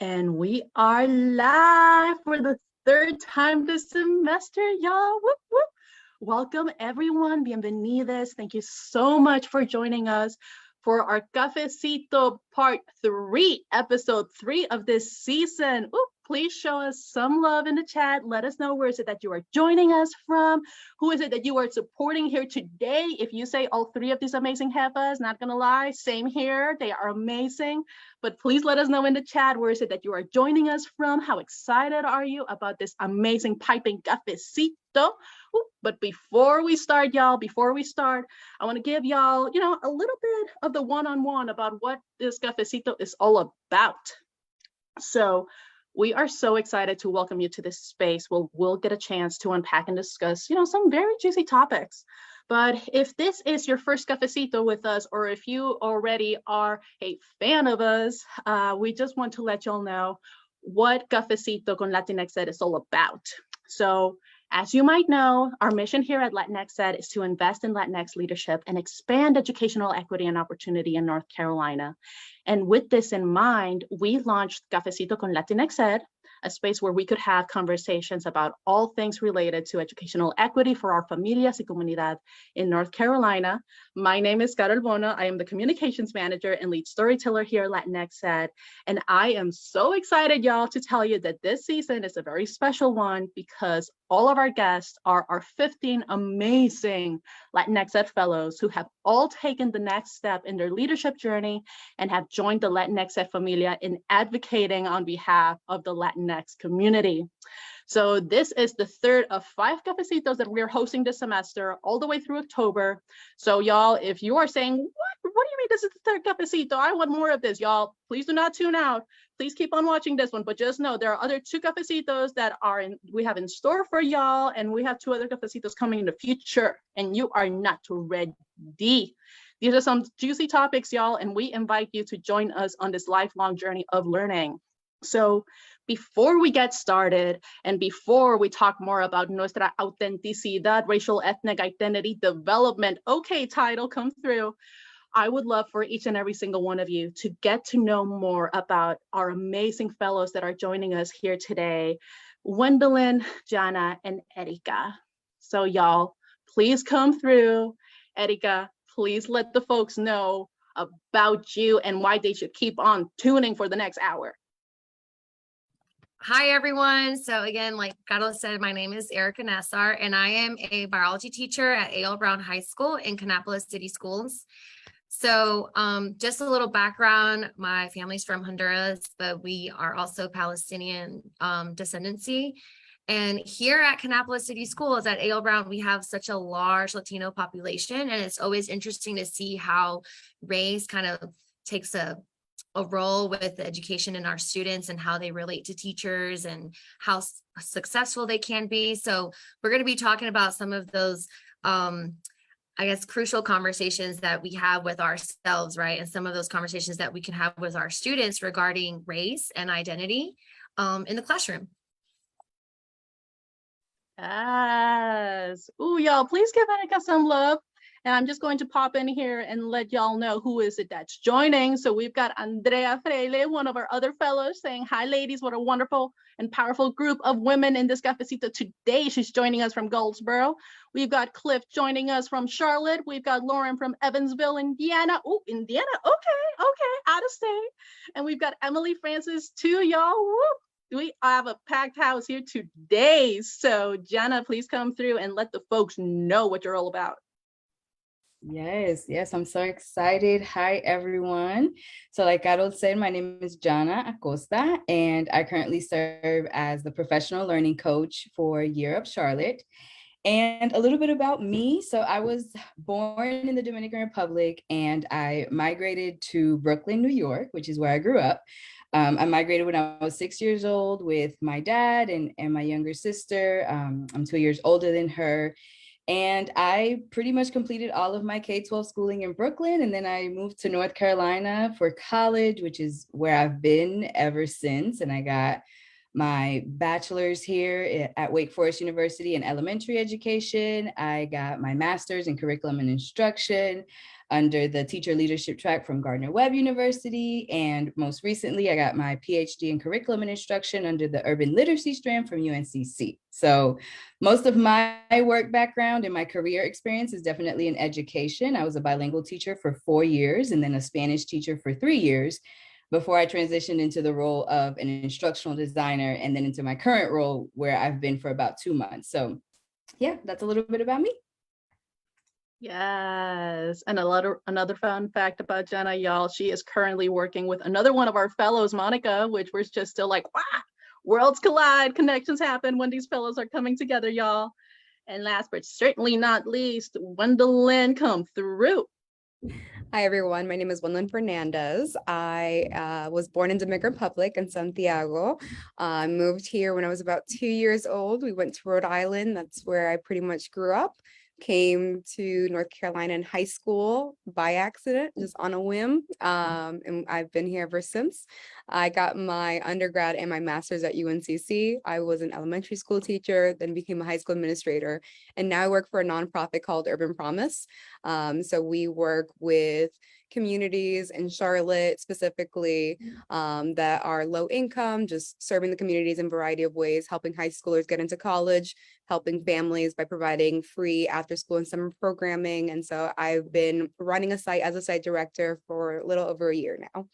And we are live for the third time this semester, y'all. Whoop, whoop. Welcome, everyone. Bienvenidos. Thank you so much for joining us for our Cafecito Part 3, Episode 3 of this season. Ooh, please show us some love in the chat. Let us know where is it that you are joining us from. Who is it that you are supporting here today? If you say all three of these amazing jefas, not gonna lie, same here. They are amazing. But please let us know in the chat where is it that you are joining us from. How excited are you about this amazing piping cafecito? Ooh, but before we start, y'all, I want to give y'all, a little bit of the one-on-one about what this cafecito is all about. So we are so excited to welcome you to this space. We'll get a chance to unpack and discuss, some very juicy topics. But if this is your first cafecito with us, or if you already are a fan of us, we just want to let y'all know what Cafecito con LatinxEd is all about. So as you might know, our mission here at LatinxEd is to invest in Latinx leadership and expand educational equity and opportunity in North Carolina. And with this in mind, we launched Cafecito con LatinxEd, a space where we could have conversations about all things related to educational equity for our familias y comunidad in North Carolina. My name is Carol Bona. I am the communications manager and lead storyteller here at LatinxEd. And I am so excited, y'all, to tell you that this season is a very special one because all of our guests are our 15 amazing LatinxEd Fellows who have all taken the next step in their leadership journey and have joined the LatinxEd Familia in advocating on behalf of the Latinx community. So this is the third of 5 cafecitos that we're hosting this semester, all the way through October. So y'all, if you are saying, what do you mean this is the third cafecito? I want more of this, y'all. Please do not tune out. Please keep on watching this one, but just know there are other 2 cafecitos that we have in store for y'all, and we have 2 other cafecitos coming in the future, and you are not ready. These are some juicy topics, y'all, and we invite you to join us on this lifelong journey of learning. So before we get started and before we talk more about nuestra autenticidad, racial ethnic identity development, okay, title come through, I would love for each and every single one of you to get to know more about our amazing fellows that are joining us here today, Wendolyn, Jatnna, and Erika. So y'all, please come through. Erika, please let the folks know about you and why they should keep on tuning for the next hour. Hi, everyone. So again, like Carlos said, my name is Erika Nassar, and I am a biology teacher at A.L. Brown High School in Kannapolis City Schools. So just a little background, my family's from Honduras, but we are also Palestinian descendancy. And here at Kannapolis City Schools at A.L. Brown, we have such a large Latino population, and it's always interesting to see how race kind of takes a role with the education in our students and how they relate to teachers and how successful they can be. So we're going to be talking about some of those, I guess, crucial conversations that we have with ourselves, right? And some of those conversations that we can have with our students regarding race and identity in the classroom. Yes. Ooh, y'all, please give Erika some love. And I'm just going to pop in here and let y'all know who is it that's joining. So we've got Andrea Freile, one of our other fellows, saying, hi, ladies, what a wonderful and powerful group of women in this cafecito today. She's joining us from Goldsboro. We've got Cliff joining us from Charlotte. We've got Lauren from Evansville, Indiana. Oh, Indiana, okay, out of state. And we've got Emily Francis too, y'all. Woo. We have a packed house here today. So Jatnna, please come through and let the folks know what you're all about. Yes, I'm so excited. Hi, everyone. So like Carol said, my name is Jatnna Acosta, and I currently serve as the professional learning coach for Year Up Charlotte. And a little bit about me. So I was born in the Dominican Republic, and I migrated to Brooklyn, New York, which is where I grew up. I migrated when I was 6 years old with my dad and my younger sister. I'm 2 years older than her. And I pretty much completed all of my K-12 schooling in Brooklyn. And then I moved to North Carolina for college, which is where I've been ever since. And I got my bachelor's here at Wake Forest University in elementary education. I got my master's in curriculum and instruction. under the teacher leadership track from Gardner-Webb University. And most recently, I got my PhD in curriculum and instruction under the urban literacy strand from UNCC. So most of my work background and my career experience is definitely in education. I was a bilingual teacher for 4 years and then a Spanish teacher for 3 years before I transitioned into the role of an instructional designer and then into my current role where I've been for about 2 months. So yeah, that's a little bit about me. Yes, and another fun fact about Jenna, y'all, she is currently working with another one of our fellows, Monica, which we're just still like, wow, worlds collide, connections happen when these fellows are coming together, y'all. And last but certainly not least, Wendolyn, come through. Hi, everyone. My name is Wendolyn Fernandez. I was born in Dominican Republic in Santiago. I moved here when I was about 2 years old. We went to Rhode Island. That's where I pretty much grew up. Came to North Carolina in high school by accident, just on a whim. And I've been here ever since. I got my undergrad and my master's at UNCC. I was an elementary school teacher, then became a high school administrator. And now I work for a nonprofit called Urban Promise. So we work with communities in Charlotte specifically that are low income, just serving the communities in a variety of ways, helping high schoolers get into college, helping families by providing free after school and summer programming. And so I've been running a site as a site director for a little over a year now.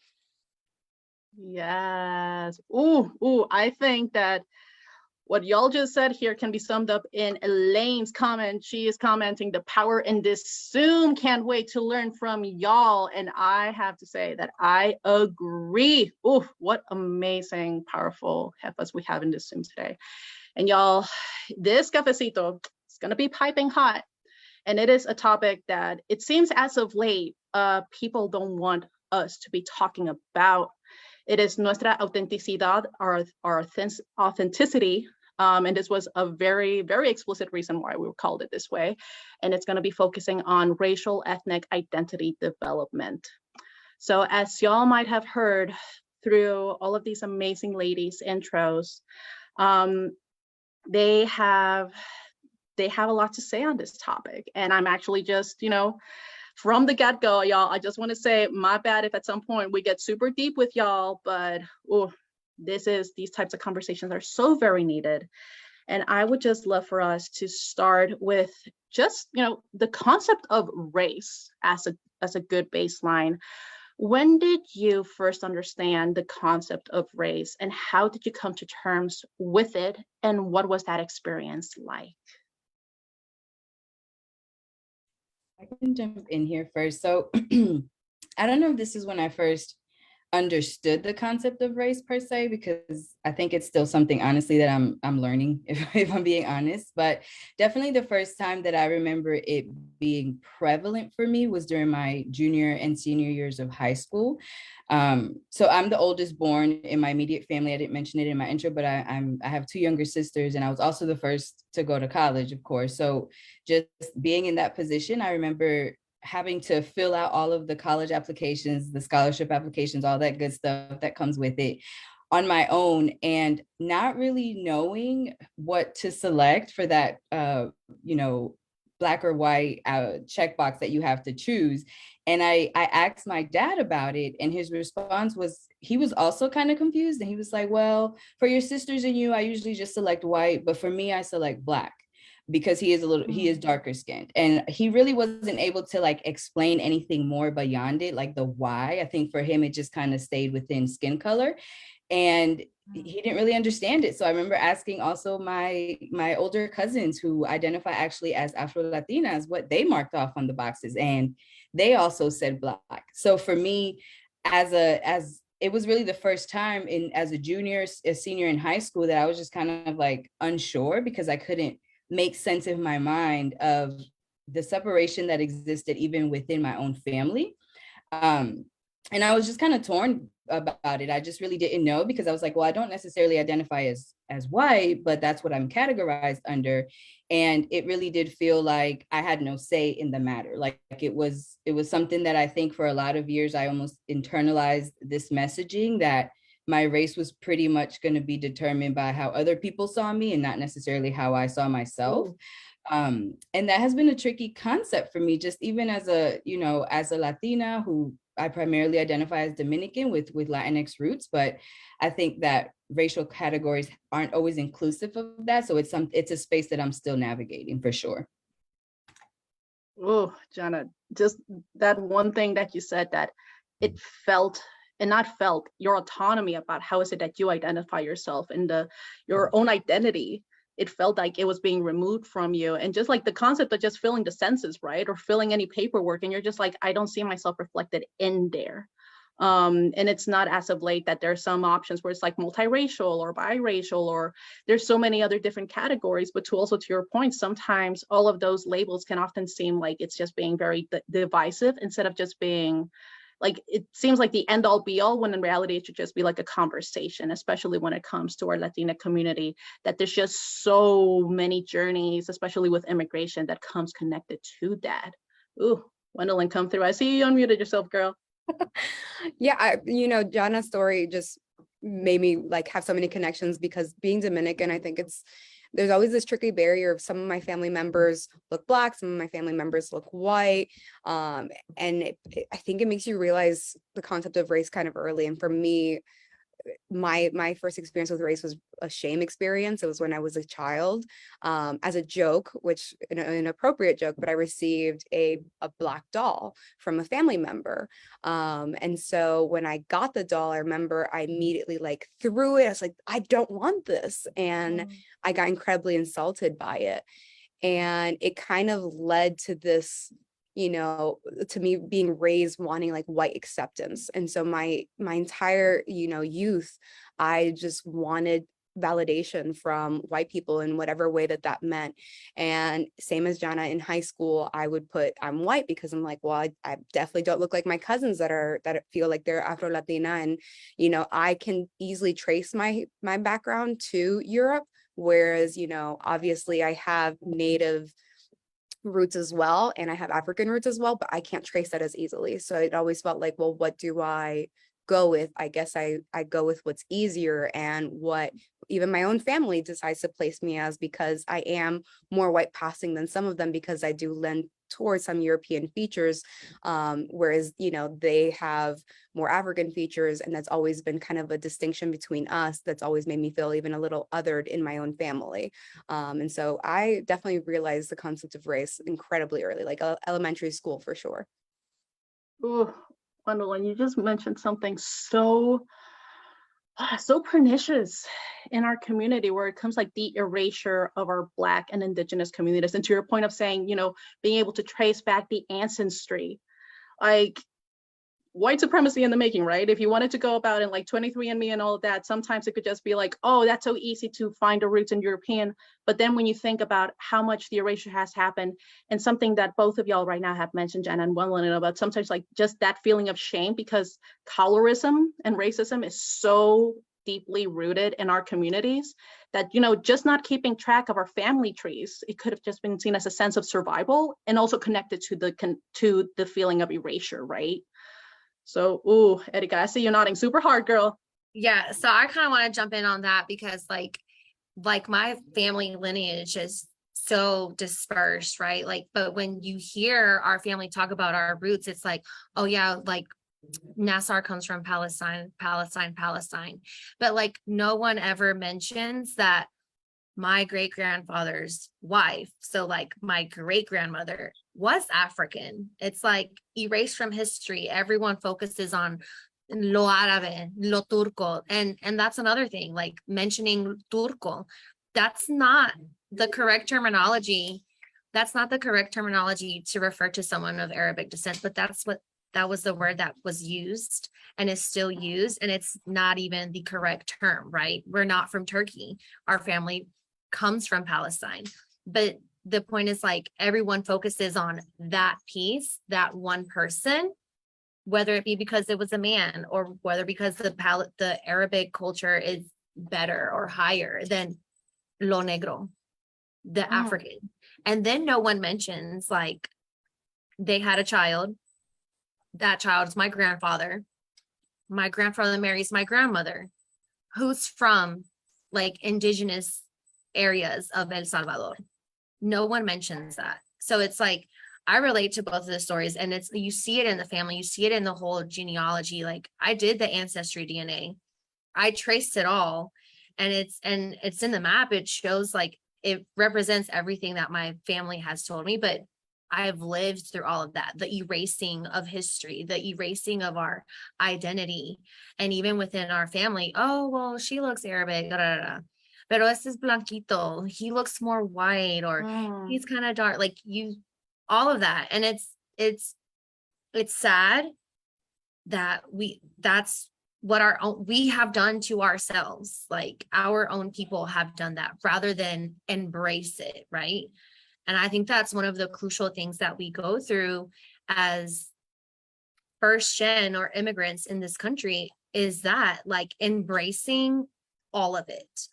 Yes. Ooh, I think that what y'all just said here can be summed up in Elaine's comment. She is commenting the power in this Zoom. Can't wait to learn from y'all. And I have to say that I agree. Ooh, what amazing, powerful heifers we have in this Zoom today. And y'all, this cafecito is going to be piping hot. And it is a topic that it seems as of late, people don't want us to be talking about. It is nuestra autenticidad, our authenticity. And this was a very, very explicit reason why we called it this way. And it's going to be focusing on racial ethnic identity development. So as y'all might have heard through all of these amazing ladies' intros, they have a lot to say on this topic. And I'm actually just, from the get-go, y'all, I just want to say my bad if at some point we get super deep with y'all, but these types of conversations are so very needed. And I would just love for us to start with just, the concept of race as a good baseline. When did you first understand the concept of race and how did you come to terms with it? And what was that experience like? I can jump in here first. So I don't know if this is when I first understood the concept of race per se, because I think it's still something honestly that I'm learning, if I'm being honest. But definitely the first time that I remember it being prevalent for me was during my junior and senior years of high school. So I'm the oldest born in my immediate family. I didn't mention it in my intro, but I have 2 younger sisters, and I was also the first to go to college, of course. So just being in that position, I remember having to fill out all of the college applications, the scholarship applications, all that good stuff that comes with it on my own, and not really knowing what to select for that, black or white checkbox that you have to choose. And I asked my dad about it, and his response was, he was also kind of confused. And he was like, well, for your sisters and you, I usually just select white, but for me, I select black, because he is darker skinned. And he really wasn't able to explain anything more beyond it, like the why. I think for him, it just kind of stayed within skin color. And he didn't really understand it. So I remember asking also my older cousins who identify actually as Afro-Latinas, what they marked off on the boxes. And they also said black. So for me, as it was really the first time as a senior in high school that I was just kind of unsure, because I couldn't make sense in my mind of the separation that existed even within my own family. And I was just kind of torn about it. I just really didn't know, because I was like, well, I don't necessarily identify as white, but that's what I'm categorized under. And it really did feel like I had no say in the matter. Like it was something that I think for a lot of years, I almost internalized this messaging that my race was pretty much going to be determined by how other people saw me and not necessarily how I saw myself. Ooh. And that has been a tricky concept for me, just even as a, you know, as a Latina who I primarily identify as Dominican with Latinx roots, but I think that racial categories aren't always inclusive of that. So it's a space that I'm still navigating for sure. Oh, Jatnna, just that one thing that you said, that it felt and not felt your autonomy about how is it that you identify yourself and your own identity. It felt like it was being removed from you. And just like the concept of just filling the census, right? Or filling any paperwork, and you're just like, I don't see myself reflected in there. And it's not as of late that there's some options where it's like multiracial or biracial, or there's so many other different categories. But to your point, sometimes all of those labels can often seem like it's just being very divisive instead of just being like, it seems like the end all be all, when in reality it should just be like a conversation, especially when it comes to our Latina community, that there's just so many journeys, especially with immigration, that comes connected to that. Ooh, Wendolyn, come through. I see you unmuted yourself, girl. Yeah, Jatnna's story just made me like have so many connections, because being Dominican, I think there's always this tricky barrier of some of my family members look Black, some of my family members look white. And I think it makes you realize the concept of race kind of early. And for me, my first experience with race was a shame experience. It was when I was a child, as a joke, which an inappropriate joke, but I received a Black doll from a family member. And so when I got the doll, I remember I immediately like threw it. I was like, I don't want this. And I got incredibly insulted by it. And it kind of led to this, to me being raised wanting like white acceptance. And so my entire, youth, I just wanted validation from white people in whatever way that meant. And same as Jatnna, in high school, I would put I'm white because I'm like, well, I definitely don't look like my cousins that feel like they're Afro-Latina. And, I can easily trace my background to Europe. Whereas, obviously I have Native roots as well, and I have African roots as well, but I can't trace that as easily. So it always felt like, well, what do I go with? I guess I go with what's easier and what even my own family decides to place me as, because I am more white passing than some of them, because I do lend towards some European features, whereas they have more African features, and that's always been kind of a distinction between us that's always made me feel even a little othered in my own family. And so I definitely realized the concept of race incredibly early, like elementary school for sure. Ooh, Wendolyn, you just mentioned something so pernicious in our community, where it comes like the erasure of our Black and Indigenous communities. And to your point of saying, being able to trace back the ancestry, like white supremacy in the making, right? If you wanted to go about it like 23andMe and all of that, sometimes it could just be like, oh, that's so easy to find the roots in European. But then when you think about how much the erasure has happened, and something that both of y'all right now have mentioned, Jatnna and Wendolyn, about sometimes like just that feeling of shame, because colorism and racism is so deeply rooted in our communities that, just not keeping track of our family trees, it could have just been seen as a sense of survival, and also connected to the feeling of erasure, right? So, ooh, Erika, I see you nodding super hard, girl. Yeah, so I kind of want to jump in on that, because like my family lineage is so dispersed, right? Like, but when you hear our family talk about our roots, it's like, oh yeah, like Nassar comes from Palestine. But like no one ever mentions that my great grandfather's wife, so like my great grandmother, was African. It's like erased from history. Everyone focuses on lo árabe, lo turco, and that's another thing. Like mentioning turco, that's not the correct terminology. That's not the correct terminology to refer to someone of Arabic descent, but that was the word that was used and is still used, and it's not even the correct term, right? We're not from Turkey. Our family comes from Palestine. But the point is, like, everyone focuses on that piece, that one person, whether it be because it was a man, or whether because the Arabic culture is better or higher than lo negro, the African. And then no one mentions, like, they had a child. That child is my grandfather. My grandfather marries my grandmother. who's from like indigenous areas of El Salvador. No one mentions that. So it's like, I relate to both of the stories, and it's, you see it in the family, you see it in the whole genealogy. Like I did the ancestry DNA. I traced it all, and it's in the map. It shows, like, it represents everything that my family has told me, but I've lived through all of that, the erasing of history, the erasing of our identity. And even within our family, oh, well, she looks Arabic, da, da, da. Pero este es blanquito, he looks more white, or he's kind of dark, like all of that. And it's sad that that's what we have done to ourselves. Like our own people have done that rather than embrace it, right? And I think that's one of the crucial things that we go through as first gen or immigrants in this country, is that, like, embracing all of it,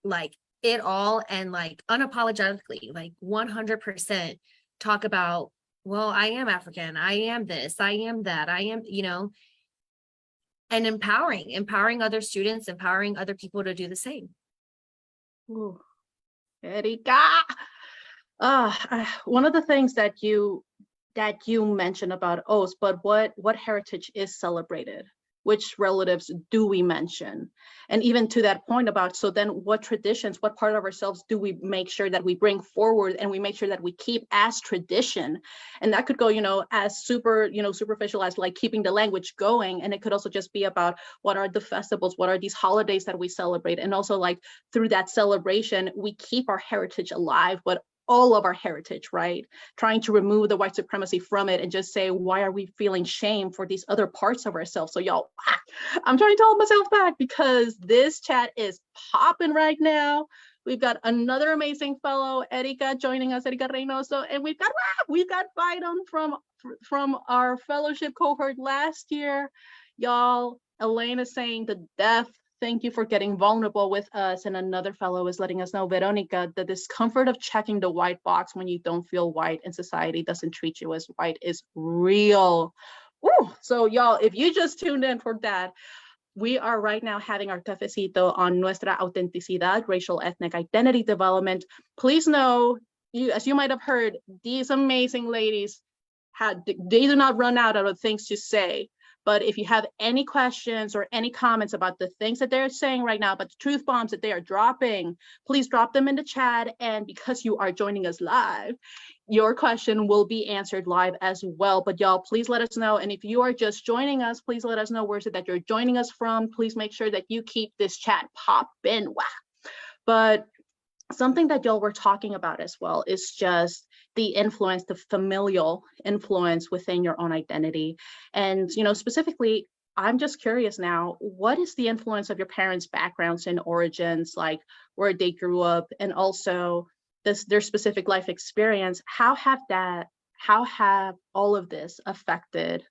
like it all, and like unapologetically, like 100% talk about, well, I am African, I am this, I am that, I am, and empowering other students, empowering other people to do the same. Ooh, Erika. One of the things that you mentioned about oaths, but what heritage is celebrated? Which relatives do we mention? And even to that point about, so then what traditions, what part of ourselves do we make sure that we bring forward and we make sure that we keep as tradition? And that could go, as superficial as like keeping the language going. And it could also just be about what are the festivals, what are these holidays that we celebrate? And also, like, through that celebration, we keep our heritage alive, but all of our heritage, right? Trying to remove the white supremacy from it and just say, why are we feeling shame for these other parts of ourselves? So y'all, I'm trying to hold myself back because this chat is popping right now. We've got another amazing fellow, Erika, joining us, Erika Reynoso, and we've got Biden from our fellowship cohort last year. Y'all, Elaine is saying the death. Thank you for getting vulnerable with us. And another fellow is letting us know, Veronica, the discomfort of checking the white box when you don't feel white and society doesn't treat you as white is real. Ooh, so y'all, if you just tuned in for that, we are right now having our cafecito on Nuestra Autenticidad, Racial Ethnic Identity Development. Please know, as you might have heard, these amazing ladies, they do not run out of things to say. But if you have any questions or any comments about the things that they're saying right now, about the truth bombs that they are dropping, please drop them in the chat. And because you are joining us live, your question will be answered live as well. But y'all, please let us know. And if you are just joining us, please let us know where is it that you're joining us from. Please make sure that you keep this chat popping. Wow. But something that y'all were talking about as well is just the influence, the familial influence within your own identity. And, specifically, I'm just curious now, what is the influence of your parents' backgrounds and origins, like where they grew up, and also their specific life experience? How have all of this affected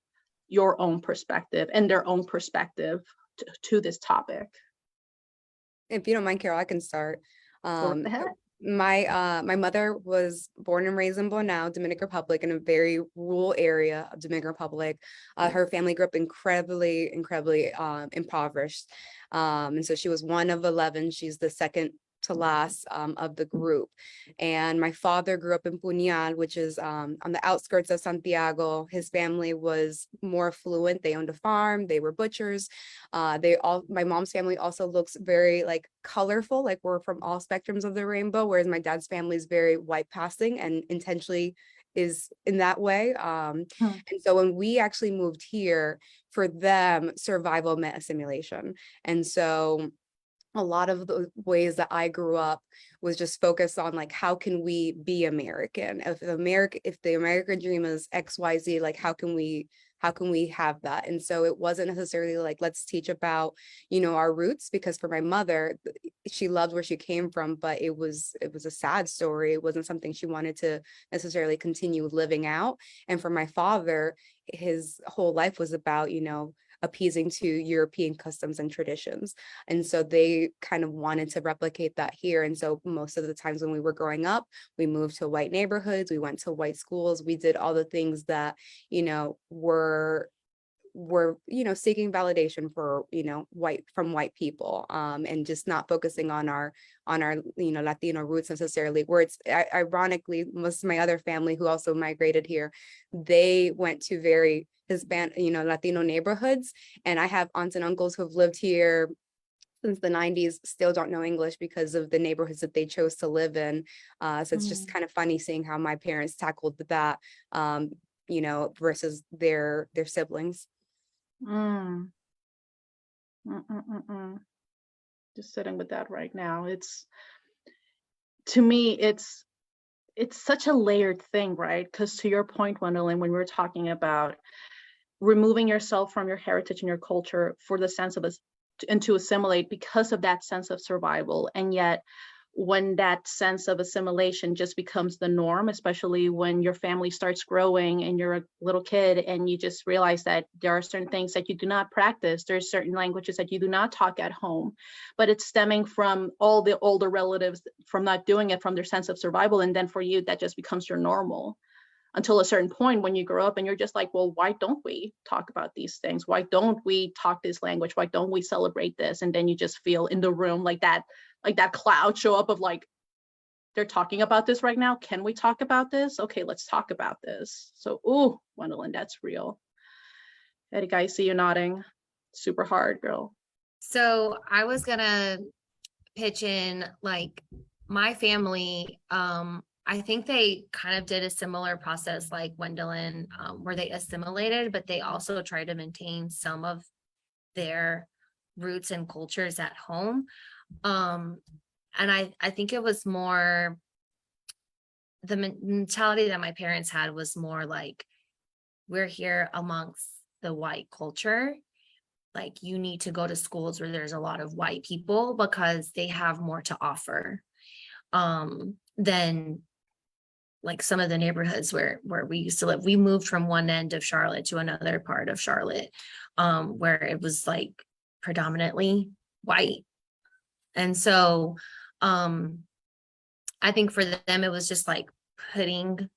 your own perspective and their own perspective to this topic? If you don't mind, Carol, I can start. Go ahead. My mother was born and raised in Bonao, Dominican Republic, in a very rural area of Dominican Republic. Her family grew up incredibly impoverished. And so she was one of 11. She's the second to last of the group. And my father grew up in Puñal, which is on the outskirts of Santiago. His family was more affluent. They owned a farm. They were butchers. My mom's family also looks very like colorful, like we're from all spectrums of the rainbow, whereas my dad's family is very white passing and intentionally is in that way. And so when we actually moved here, for them, survival meant assimilation. And so a lot of the ways that I grew up was just focused on like, how can we be American? If the American dream is XYZ, like how can we have that? And so it wasn't necessarily like, let's teach about, our roots, because for my mother, she loved where she came from, but it was a sad story. It wasn't something she wanted to necessarily continue living out. And for my father, his whole life was about, appeasing to European customs and traditions. And so they kind of wanted to replicate that here. And so most of the times when we were growing up, we moved to white neighborhoods, we went to white schools, we did all the things that, were were, seeking validation for, from white people, and just not focusing on our, Latino roots necessarily, where it's ironically, most of my other family who also migrated here, they went to very Hispanic, Latino neighborhoods. And I have aunts and uncles who have lived here since the 90s, still don't know English because of the neighborhoods that they chose to live in. So it's just kind of funny seeing how my parents tackled that, versus their siblings. Mm. Just sitting with that right now. To me, it's such a layered thing, right? Because to your point, Wendolyn, when we were talking about removing yourself from your heritage and your culture for the sense of and to assimilate because of that sense of survival. And yet when that sense of assimilation just becomes the norm, especially when your family starts growing and you're a little kid and you just realize that there are certain things that you do not practice, there's certain languages that you do not talk at home, but it's stemming from all the older relatives from not doing it, from their sense of survival. And then for you, that just becomes your normal. Until a certain point when you grow up and you're just like, well, why don't we talk about these things? Why don't we talk this language? Why don't we celebrate this? And then you just feel in the room like that cloud show up of like, they're talking about this right now. Can we talk about this? Okay, let's talk about this. So, ooh, Wendolyn, that's real. Erika, I see you nodding. Super hard, girl. So I was gonna pitch in, like, my family, I think they kind of did a similar process like Wendolyn, where they assimilated, but they also tried to maintain some of their roots and cultures at home. And I think it was more, the mentality that my parents had was more like, we're here amongst the white culture. Like, you need to go to schools where there's a lot of white people because they have more to offer than like some of the neighborhoods where we used to live. We moved from one end of Charlotte to another part of Charlotte, where it was like predominantly white. And so I think for them, it was just like putting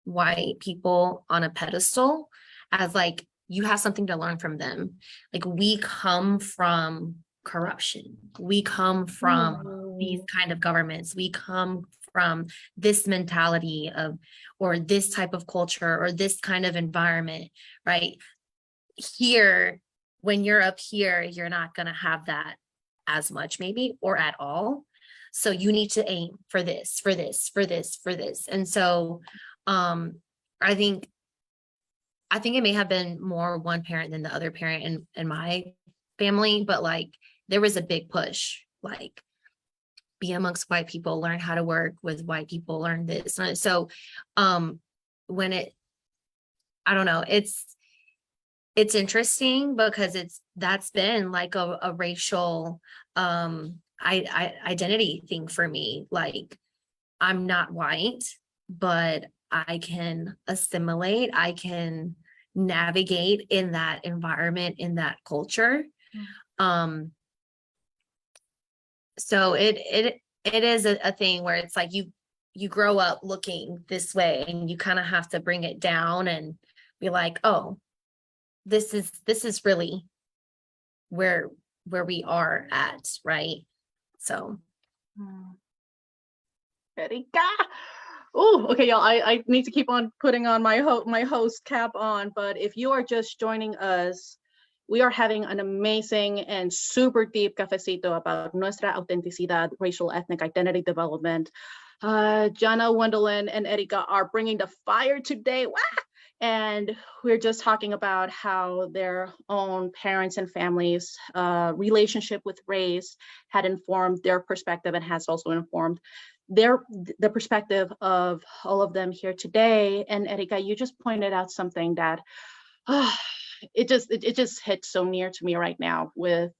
white people on a pedestal as like, you have something to learn from them. Like, we come from corruption. We come from these kind of governments. We come from this mentality of, or this type of culture, or this kind of environment, right? Here, when you're up here, you're not going to have that as much, maybe, or at all. So you need to aim for this, for this, for this, for this. And so I think it may have been more one parent than the other parent in my family, but like, there was a big push, like, be amongst white people, learn how to work with white people, learn this. So when I don't know, it's interesting because that's been like a racial identity thing for me. Like, I'm not white, but I can assimilate, I can navigate in that environment, in that culture. So it is a thing where it's like you grow up looking this way and you kind of have to bring it down and be like, oh, this is really where we are at, right? So Erika. Oh, okay, y'all. I need to keep on putting on my host cap on, but if you are just joining us, we are having an amazing and super deep cafecito about nuestra autenticidad, racial ethnic identity development. Jatnna, Wendolyn, and Erika are bringing the fire today. Wah! And we're just talking about how their own parents and families' relationship with race had informed their perspective and has also informed the perspective of all of them here today. And Erika, you just pointed out something that it just hits so near to me right now, with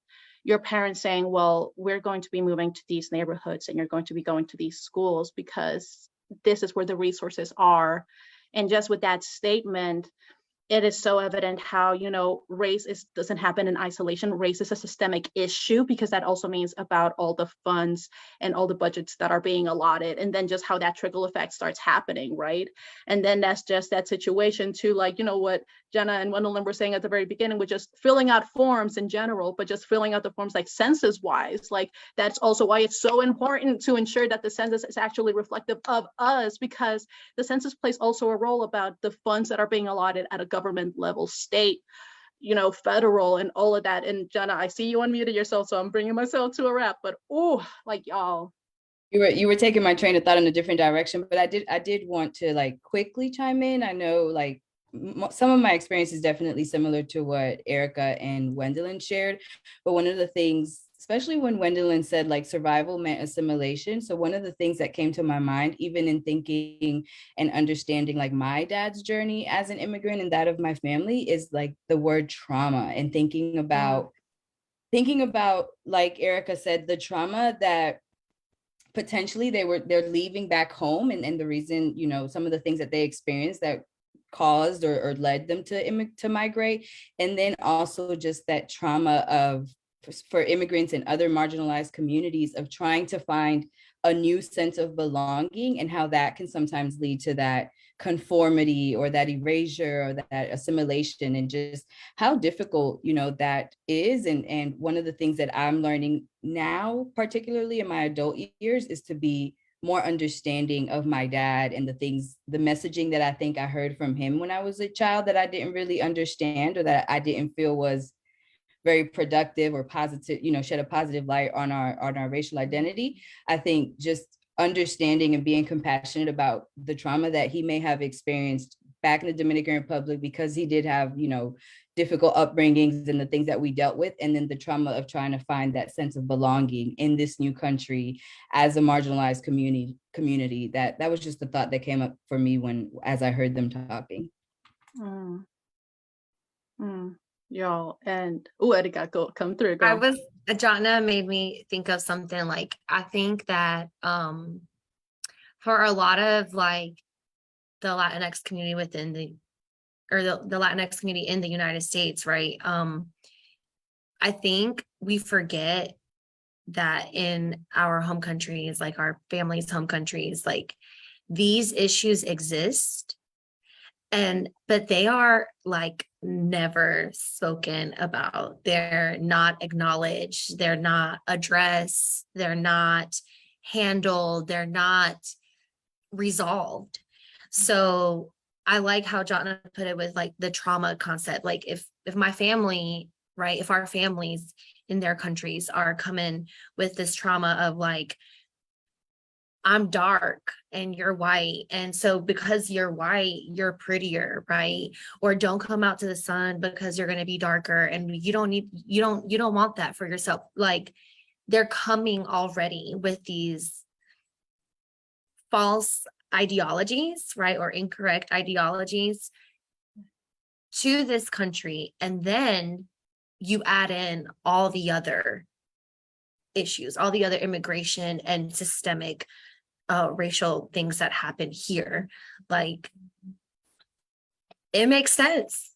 your parents saying, well, we're going to be moving to these neighborhoods and you're going to be going to these schools because this is where the resources are. And just with that statement, it is so evident how, you know, doesn't happen in isolation. Race is a systemic issue, because that also means about all the funds and all the budgets that are being allotted, and then just how that trickle effect starts happening, right? And then that's just that situation too, like, you know, what Jatnna and Wendolyn were saying at the very beginning, with just filling out forms in general, but just filling out the forms like census wise, like that's also why it's so important to ensure that the census is actually reflective of us, because the census plays also a role about the funds that are being allotted at a government level, state, you know, federal, and all of that. And Jatnna, I see you unmuted yourself, so I'm bringing myself to a wrap, but oh, like y'all. You were taking my train of thought in a different direction, but I did want to like quickly chime in. I know like some of my experience is definitely similar to what Erika and Wendolyn shared, but one of the things, especially when Wendolyn said like survival meant assimilation. So one of the things that came to my mind, even in thinking and understanding like my dad's journey as an immigrant and that of my family, is like the word trauma, and thinking about like Erika said, the trauma that potentially they're leaving back home, and the reason, you know, some of the things that they experienced that caused or led them to migrate, and then also just that trauma of for immigrants and other marginalized communities of trying to find a new sense of belonging, and how that can sometimes lead to that conformity or that erasure or that assimilation, and just how difficult, you know, that is. And one of the things that I'm learning now, particularly in my adult years, is to be more understanding of my dad and the messaging that I think I heard from him when I was a child that I didn't really understand, or that I didn't feel was very productive or positive, you know, shed a positive light on our racial identity. I think just understanding and being compassionate about the trauma that he may have experienced back in the Dominican Republic, because he did have, you know, difficult upbringings and the things that we dealt with, and then the trauma of trying to find that sense of belonging in this new country as a marginalized community. That was just the thought that came up for me as I heard them talking. Y'all, and Erika, come through, girl. Jatnna made me think of something. Like, I think that for a lot of like the Latinx community within the Latinx community in the United States, right? I think we forget that in our home countries, like our families' home countries, like these issues exist, but they are like never spoken about. They're not acknowledged, they're not addressed, they're not handled, they're not resolved. So I like how Jatnna put it with like the trauma concept. Like if my family, right, if our families in their countries are coming with this trauma of like, I'm dark and you're white, and so because you're white, you're prettier, right? Or don't come out to the sun because you're going to be darker, and you don't want that for yourself. Like, they're coming already with these false ideologies, right? Or incorrect ideologies to this country. And then you add in all the other issues, all the other immigration and systemic racial things that happen here. Like, it makes sense.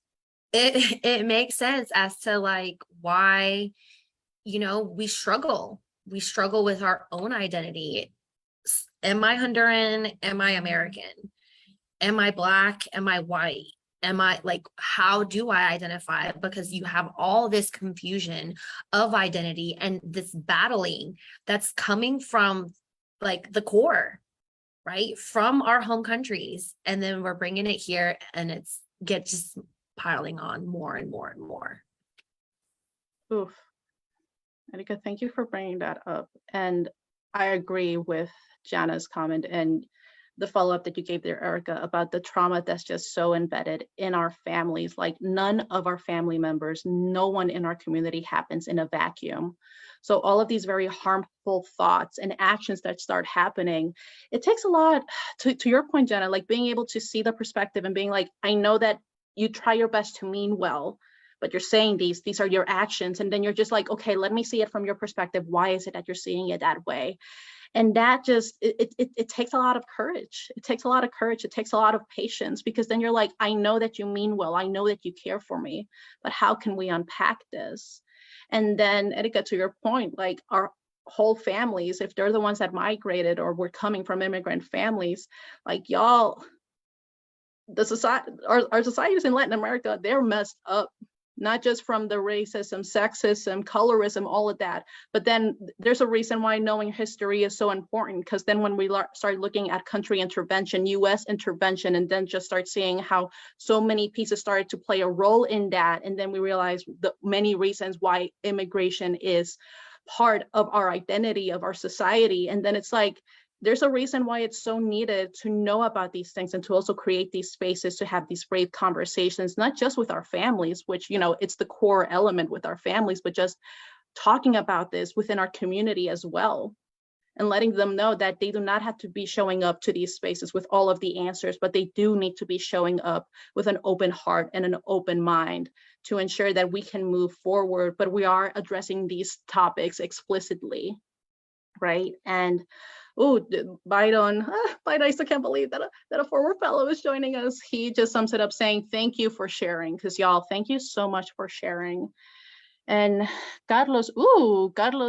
It makes sense as to like why, you know, we struggle with our own identity. Am I Honduran? Am I American? Am I Black? Am I white? Am I like, how do I identify? Because you have all this confusion of identity and this battling that's coming from like the core, right? From our home countries. And then we're bringing it here, and it's just piling on more and more and more. Oof. Erika, thank you for bringing that up. And I agree with Jatnna's comment and the follow-up that you gave there, Erika, about the trauma that's just so embedded in our families. Like, none of our family members, no one in our community happens in a vacuum. So all of these very harmful thoughts and actions that start happening, it takes a lot, to your point, Jatnna, like being able to see the perspective and being like, I know that you try your best to mean well, but you're saying these are your actions. And then you're just like, okay, let me see it from your perspective. Why is it that you're seeing it that way? And that just, it takes a lot of courage. It takes a lot of courage. It takes a lot of patience, because then you're like, I know that you mean well. I know that you care for me, but how can we unpack this? And then, Erika, to your point, like our whole families, if they're the ones that migrated or were coming from immigrant families, like y'all, the society, our societies in Latin America, they're messed up, not just from the racism, sexism, colorism, all of that. But then there's a reason why knowing history is so important, because then when we start looking at country intervention, US intervention, and then just start seeing how so many pieces started to play a role in that. And then we realize the many reasons why immigration is part of our identity, of our society. And then it's like, there's a reason why it's so needed to know about these things and to also create these spaces to have these brave conversations, not just with our families, which, you know, it's the core element with our families, but just talking about this within our community as well, and letting them know that they do not have to be showing up to these spaces with all of the answers, but they do need to be showing up with an open heart and an open mind to ensure that we can move forward, but we are addressing these topics explicitly, right? And Byron, I still can't believe that a former fellow is joining us. He just sums it up saying, thank you for sharing, because y'all, thank you so much for sharing. And Carlos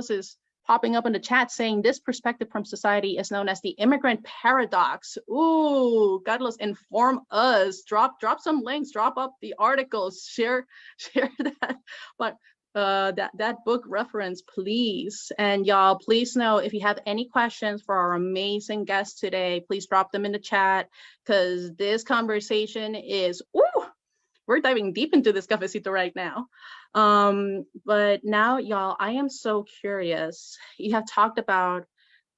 is popping up in the chat saying this perspective from society is known as the immigrant paradox. Carlos, inform us, drop some links, drop up the articles, share that. But that book reference, please. And y'all, please know if you have any questions for our amazing guests today, please drop them in the chat, because this conversation is, we're diving deep into this cafecito right now. But now, y'all, I am so curious. You have talked about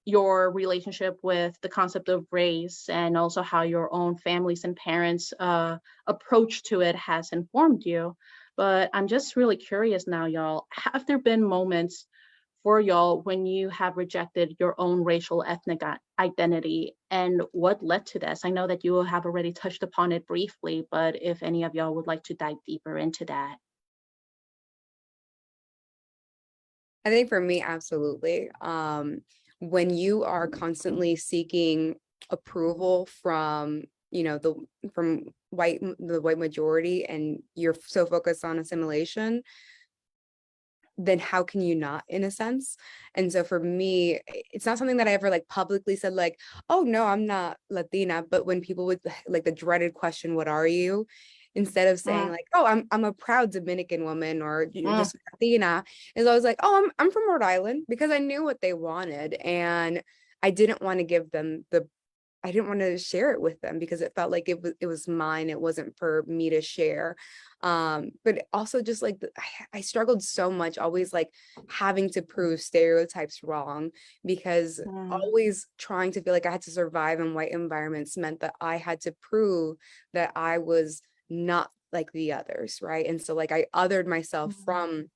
your relationship with the concept of race, and also how your own families and parents' approach to it has informed you. But I'm just really curious now, y'all, have there been moments for y'all when you have rejected your own racial ethnic identity, and what led to this? I know that you have already touched upon it briefly, but if any of y'all would like to dive deeper into that. I think for me, absolutely. When you are constantly seeking approval from, you know, the white majority, and you're so focused on assimilation, then how can you not, in a sense? And so for me, it's not something that I ever like publicly said like, oh no, I'm not Latina. But when people would like the dreaded question, what are you? Instead of saying like, oh, I'm a proud Dominican woman, or just Latina, is always like, oh, I'm from Rhode Island, because I knew what they wanted, and I didn't want to give them I didn't want to share it with them, because it felt like it was mine. It wasn't for me to share. But also just like I struggled so much, always like having to prove stereotypes wrong, because always trying to feel like I had to survive in white environments meant that I had to prove that I was not like the others, right? And so like I othered myself from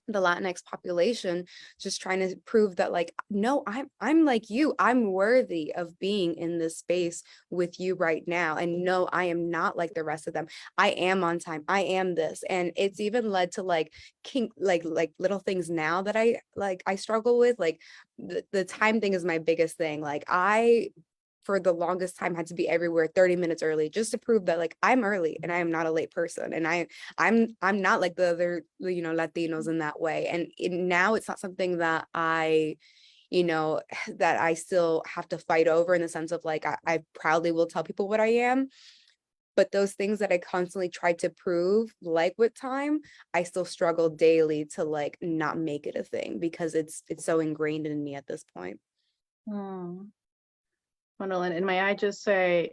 the Latinx population, just trying to prove that like, no, I'm like you, I'm worthy of being in this space with you right now. And no, I am not like the rest of them. I am on time. I am this. And it's even led to like like little things now that I struggle with. Like the time thing is my biggest thing. Like I, for the longest time, had to be everywhere 30 minutes early just to prove that like I'm early and I am not a late person, and I'm not like the other, you know, Latinos in that way. And now it's not something that I, you know, that I still have to fight over, in the sense of like I proudly will tell people what I am. But those things that I constantly tried to prove, like with time, I still struggle daily to like not make it a thing, because it's so ingrained in me at this point. Wendolyn, and may I just say,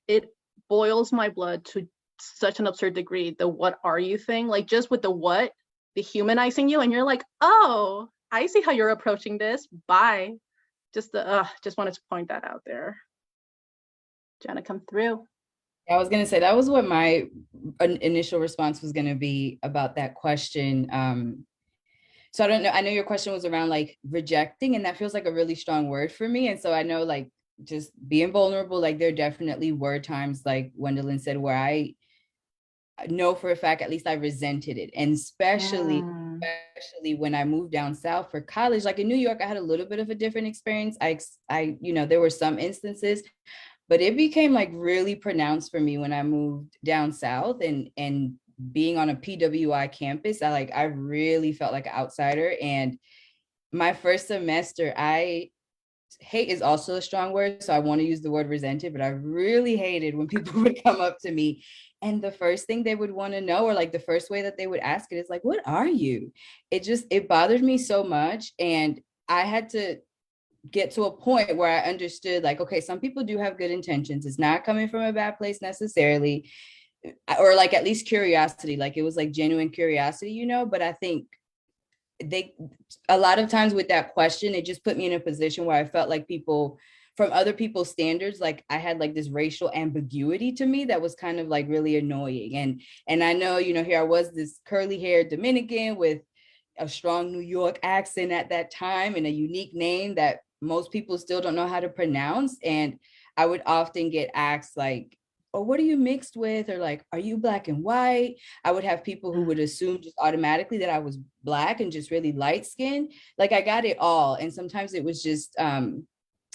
it boils my blood to such an absurd degree, the what are you thing, like just with the what, dehumanizing you, and you're like, oh, I see how you're approaching this, bye. Just wanted to point that out there. Jatnna, come through. I was going to say that was what my initial response was going to be about that question. So I don't know, I know your question was around like rejecting, and that feels like a really strong word for me. And so I know like just being vulnerable, like there definitely were times, like Wendolyn said, where I know for a fact, at least I resented it. And especially especially when I moved down south for college. Like in New York, I had a little bit of a different experience. There were some instances, but it became like really pronounced for me when I moved down south and being on a PWI campus. I really felt like an outsider. And my first semester, hate is also a strong word, so I want to use the word resented, but I really hated when people would come up to me and the first thing they would want to know, or like the first way that they would ask it is like, what are you? It bothered me so much. And I had to get to a point where I understood, like, okay, some people do have good intentions. It's not coming from a bad place necessarily, or like at least curiosity, like it was like genuine curiosity, but I think a lot of times with that question, it just put me in a position where I felt like people from other people's standards, like I had like this racial ambiguity to me that was kind of like really annoying. And I know, here I was, this curly haired Dominican with a strong New York accent at that time and a unique name that most people still don't know how to pronounce. And I would often get asked like, or what are you mixed with? Or like, are you black and white? I would have people who would assume just automatically that I was black and just really light skinned. Like I got it all. And sometimes it was just,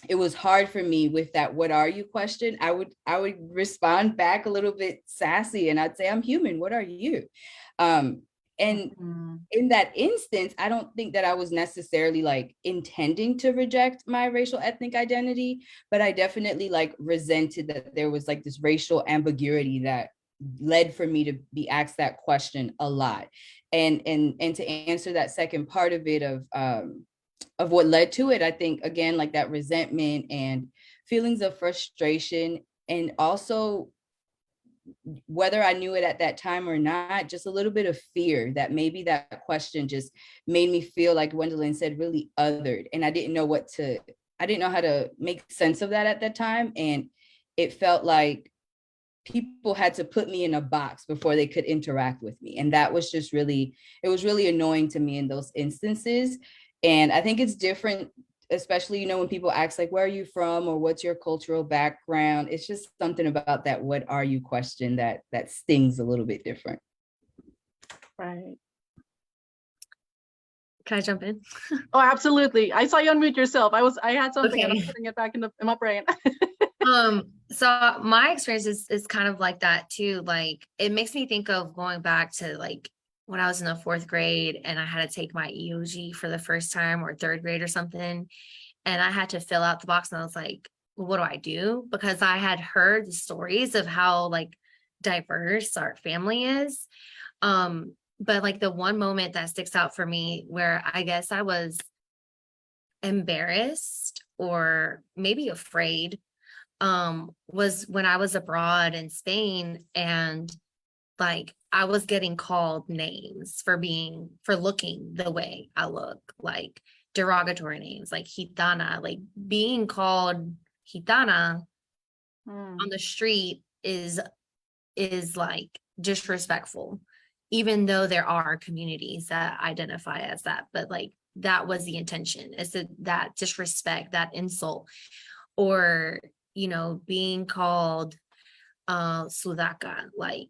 it was hard for me with that, what are you question? I would respond back a little bit sassy and I'd say, I'm human, what are you? And in that instance, I don't think that I was necessarily like intending to reject my racial ethnic identity, but I definitely like resented that there was like this racial ambiguity that led for me to be asked that question a lot. And to answer that second part of it of what led to it, I think again, like that resentment and feelings of frustration, and also whether I knew it at that time or not, just a little bit of fear that maybe that question just made me feel, like Wendolyn said, really othered. And I didn't know how to make sense of that at that time. And it felt like people had to put me in a box before they could interact with me. And that was just it was really annoying to me in those instances. And I think it's different, especially, when people ask like, where are you from? Or what's your cultural background? It's just something about that, what are you question that stings a little bit different. Right. Can I jump in? Oh, absolutely. I saw you unmute yourself. I had something and I'm Okay. putting it back in my brain. So my experience is kind of like that too. Like it makes me think of going back to like when I was in the 4th grade and I had to take my EOG for the first time, or 3rd grade or something. And I had to fill out the box and I was like, well, what do I do? Because I had heard the stories of how like diverse our family is. But like the one moment that sticks out for me where I guess I was embarrassed or maybe afraid, was when I was abroad in Spain, and like I was getting called names for looking the way I look, like derogatory names like gitana. Like being called gitana on the street is like disrespectful, even though there are communities that identify as that. But like that was the intention, is that disrespect, that insult. Or being called sudaca, like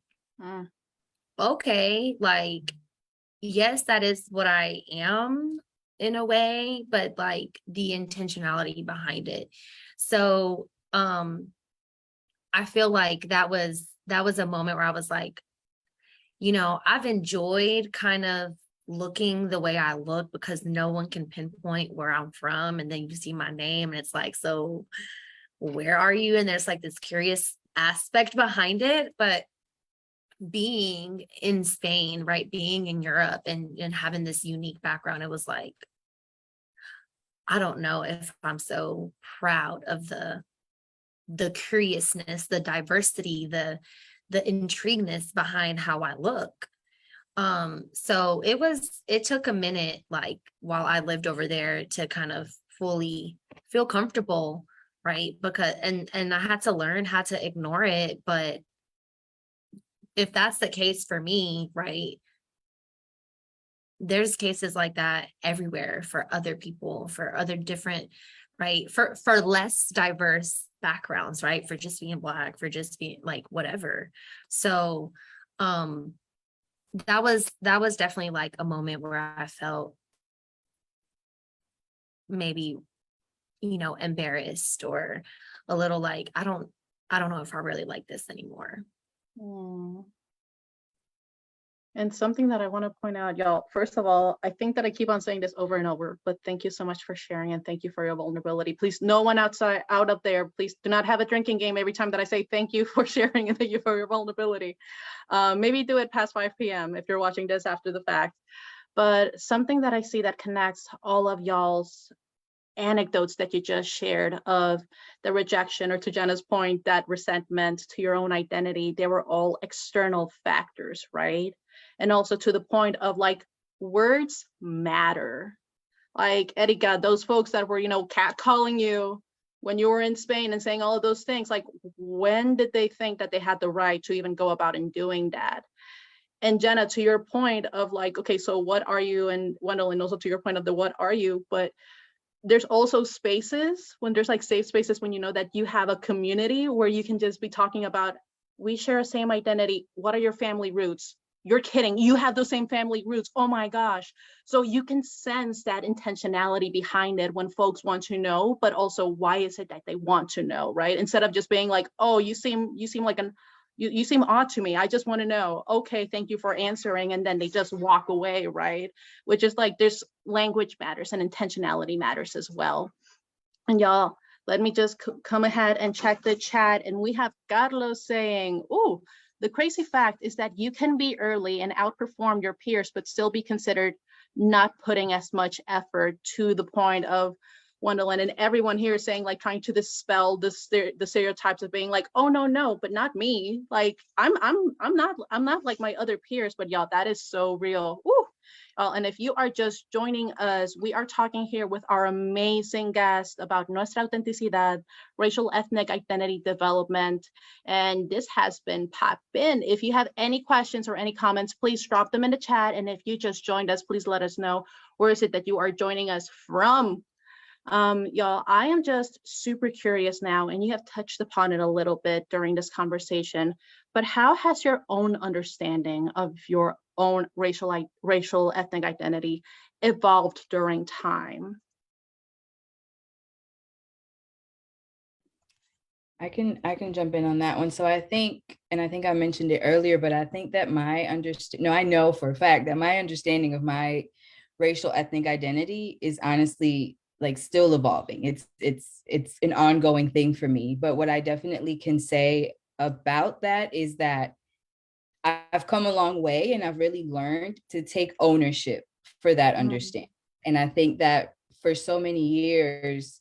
okay, like yes, that is what I am in a way, but like the intentionality behind it. So I feel like that was a moment where I was like, I've enjoyed kind of looking the way I look because no one can pinpoint where I'm from. And then you see my name and it's like, so where are you? And there's like this curious aspect behind it. But being in Spain, right, being in Europe and having this unique background, it was like, I don't know if I'm so proud of the curiousness, the diversity, the intrigueness behind how I look. So it took a minute, like while I lived over there, to kind of fully feel comfortable, right? Because and I had to learn how to ignore it. But if that's the case for me, right, there's cases like that everywhere for other people, for other different, right, for less diverse backgrounds, right, for just being Black, for just being like whatever. So that was definitely like a moment where I felt maybe, embarrassed or a little like, I don't know if I really like this anymore. Mm. And something that I want to point out, y'all, first of all, I think that I keep on saying this over and over, but thank you so much for sharing and thank you for your vulnerability. Please, no one out up there, please do not have a drinking game every time that I say thank you for sharing and thank you for your vulnerability. Maybe do it past 5 p.m. if you're watching this after the fact. But something that I see that connects all of y'all's anecdotes that you just shared of the rejection, or to Jenna's point, that resentment to your own identity, they were all external factors, right? And also to the point of like, words matter. Like Erika, those folks that were, catcalling you when you were in Spain and saying all of those things, like when did they think that they had the right to even go about and doing that? And Jenna, to your point of like, okay, so what are you? And Wendolyn, also to your point of the what are you? But there's also spaces when there's like safe spaces when you know that you have a community where you can just be talking about, we share a same identity. What are your family roots? You're kidding. You have those same family roots. Oh my gosh. So you can sense that intentionality behind it when folks want to know, but also why is it that they want to know, right? Instead of just being like, oh, you seem like you seem odd to me. I just want to know. Okay, thank you for answering. And then they just walk away, right? Which is like, there's language matters and intentionality matters as well. And y'all, let me just come ahead and check the chat. And we have Carlos saying, oh, the crazy fact is that you can be early and outperform your peers, but still be considered not putting as much effort, to the point of Wendolyn and everyone here is saying, like, trying to dispel the stereotypes of being like, oh no, but not me. Like I'm not like my other peers. But y'all, that is so real. Ooh. And if you are just joining us, we are talking here with our amazing guest about nuestra autenticidad, racial ethnic identity development. And this has been Poppin'. If you have any questions or any comments, please drop them in the chat. And if you just joined us, please let us know where is it that you are joining us from. Y'all, I am just super curious now, and you have touched upon it a little bit during this conversation, but how has your own understanding of your own racial ethnic identity evolved during time? I can jump in on that one. So I think I mentioned it earlier, but I think that I know for a fact that my understanding of my racial ethnic identity is honestly like still evolving. It's an ongoing thing for me. But what I definitely can say about that is that I've come a long way and I've really learned to take ownership for that understanding. And I think that for so many years,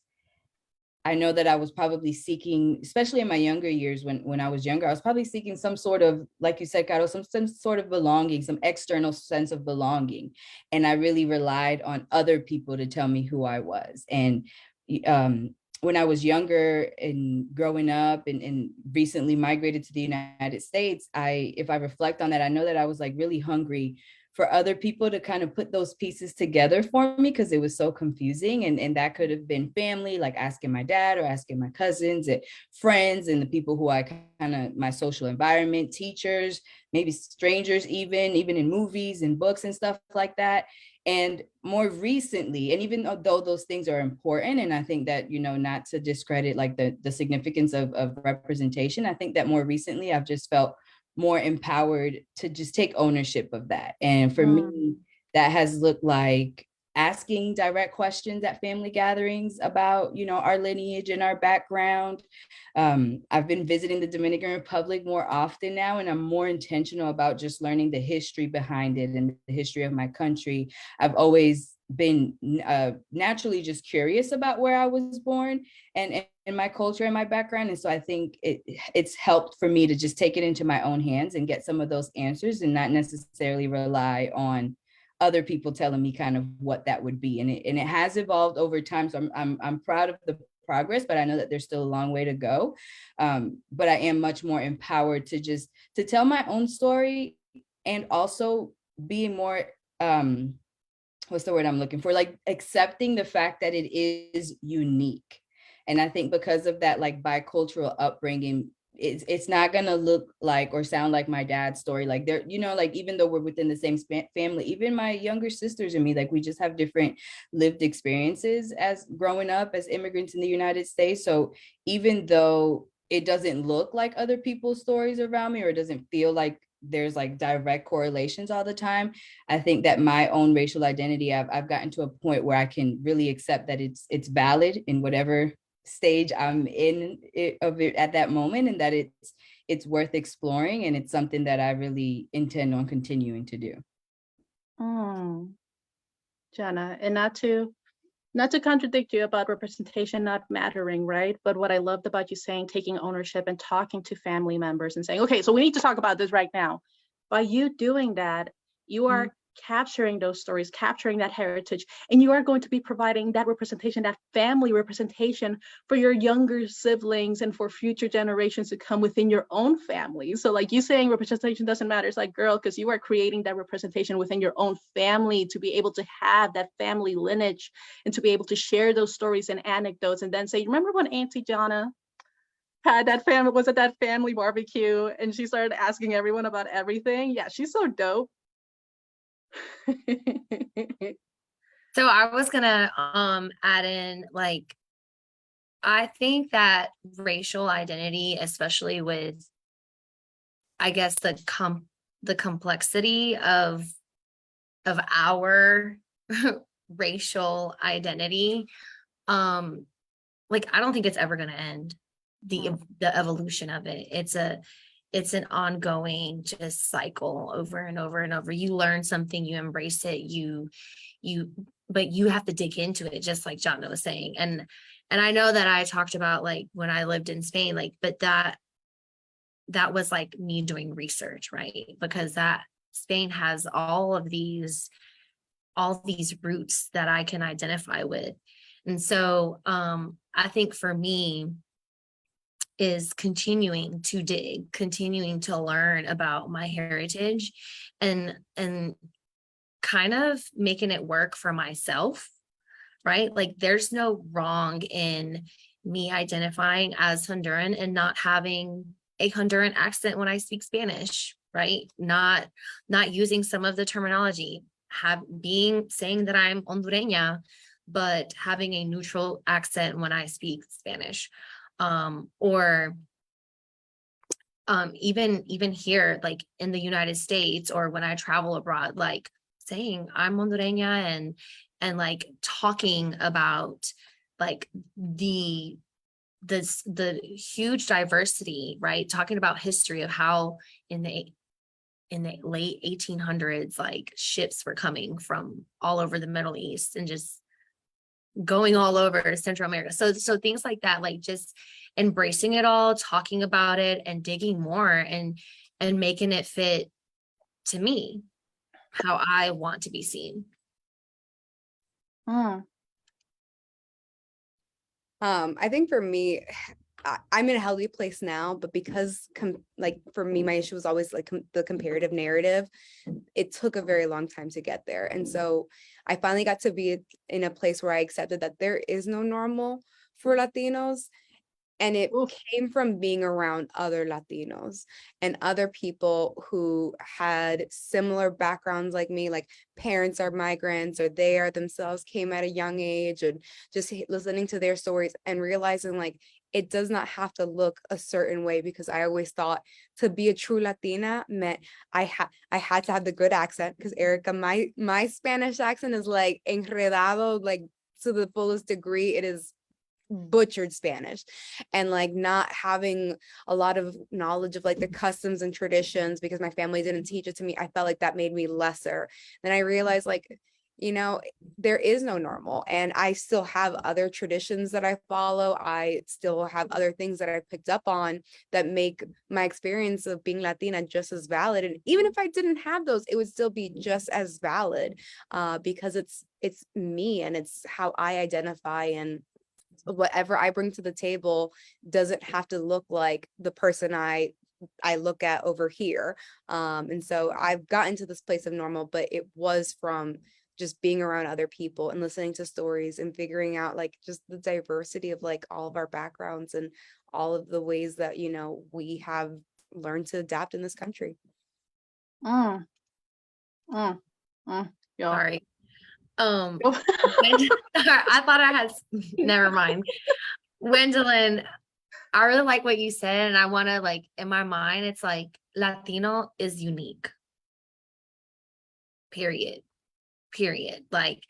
I know that I was probably seeking, especially in my younger years, when I was younger, I was probably seeking some sort of, like you said, Caro, some sort of belonging, some external sense of belonging. And I really relied on other people to tell me who I was. And when I was younger and growing up and recently migrated to the United States, if I reflect on that, I know that I was like really hungry for other people to kind of put those pieces together for me, because it was so confusing. And that could have been family, like asking my dad or asking my cousins and friends and the people who I kind of, my social environment, teachers, maybe strangers, even in movies and books and stuff like that. And more recently, and even though those things are important, and I think that, not to discredit like the significance of representation, I think that more recently I've just felt more empowered to just take ownership of that. And for me, that has looked like asking direct questions at family gatherings about, our lineage and our background. I've been visiting the Dominican Republic more often now, and I'm more intentional about just learning the history behind it and the history of my country. I've always been naturally just curious about where I was born and my culture and my background. And so I think it's helped for me to just take it into my own hands and get some of those answers and not necessarily rely on other people telling me kind of what that would be. And it has evolved over time. So I'm proud of the progress, but I know that there's still a long way to go. But I am much more empowered to tell my own story, and also being more, what's the word I'm looking for? Like accepting the fact that it is unique. And I think because of that, like bicultural upbringing, it's not gonna look like or sound like my dad's story. Like there, you know, like even though we're within the same family, even my younger sisters and me, like we just have different lived experiences as growing up as immigrants in the United States. So even though it doesn't look like other people's stories around me, or it doesn't feel like there's like direct correlations all the time, I think that my own racial identity, I've gotten to a point where I can really accept that it's valid in whatever stage I'm in it at that moment, and that it's worth exploring, and it's something that I really intend on continuing to do. Jatnna, and not to contradict you about representation not mattering, right? But what I loved about you saying, taking ownership and talking to family members and saying, okay, so we need to talk about this right now. By you doing that, you are capturing those stories, capturing that heritage, and you are going to be providing that representation, that family representation for your younger siblings and for future generations to come within your own family. So like you saying representation doesn't matter, it's like, girl, because you are creating that representation within your own family to be able to have that family lineage and to be able to share those stories and anecdotes and then say, remember when Auntie Jatnna had that family, was at that family barbecue and she started asking everyone about everything? Yeah, she's so dope. So I was gonna add in, like, I think that racial identity, especially with, I guess, the complexity of our racial identity, like, I don't think it's ever gonna end, the evolution of it. It's an ongoing just cycle over and over and over. You learn something, you embrace it, but you have to dig into it, just like Jatnna was saying. And I know that I talked about like when I lived in Spain, like, but that was like me doing research, right? Because that Spain has all these roots that I can identify with. And so I think for me is continuing to dig, continuing to learn about my heritage, and kind of making it work for myself, right? Like there's no wrong in me identifying as Honduran and not having a Honduran accent when I speak Spanish, right? Not using some of the terminology, saying that I'm Hondureña, but having a neutral accent when I speak Spanish. Or even here, like in the United States, or when I travel abroad, like saying I'm Hondureña, and like talking about like the huge diversity, right? Talking about history of how in the late 1800s, like ships were coming from all over the Middle East and just going all over Central America. So things like that, like just embracing it all, talking about it, and digging more, and making it fit to me, how I want to be seen. I think for me, I'm in a healthy place now, but because like for me, my issue was always like the comparative narrative. It took a very long time to get there. And so I finally got to be in a place where I accepted that there is no normal for Latinos. And it came from being around other Latinos and other people who had similar backgrounds like me, like parents are migrants, or they are themselves came at a young age, and just listening to their stories and realizing like it does not have to look a certain way, because I always thought to be a true Latina meant I had to have the good accent, because Erika, my Spanish accent is like enredado, like to the fullest degree. It is butchered Spanish, and like not having a lot of knowledge of like the customs and traditions because my family didn't teach it to me. I felt like that made me lesser. Then I realized like, you know, there is no normal, and I still have other traditions that I follow. I still have other things that I picked up on that make my experience of being Latina just as valid. And even if I didn't have those, it would still be just as valid, because it's me and it's how I identify, and whatever I bring to the table doesn't have to look like the person I look at over here. And so I've gotten to this place of normal, but it was from just being around other people and listening to stories and figuring out like just the diversity of like all of our backgrounds and all of the ways that, we have learned to adapt in this country. Mm, mm, y'all. Sorry. I thought I had, never mind. Wendolyn, I really like what you said, and I want to, like, in my mind, it's like Latino is unique. Period. Like,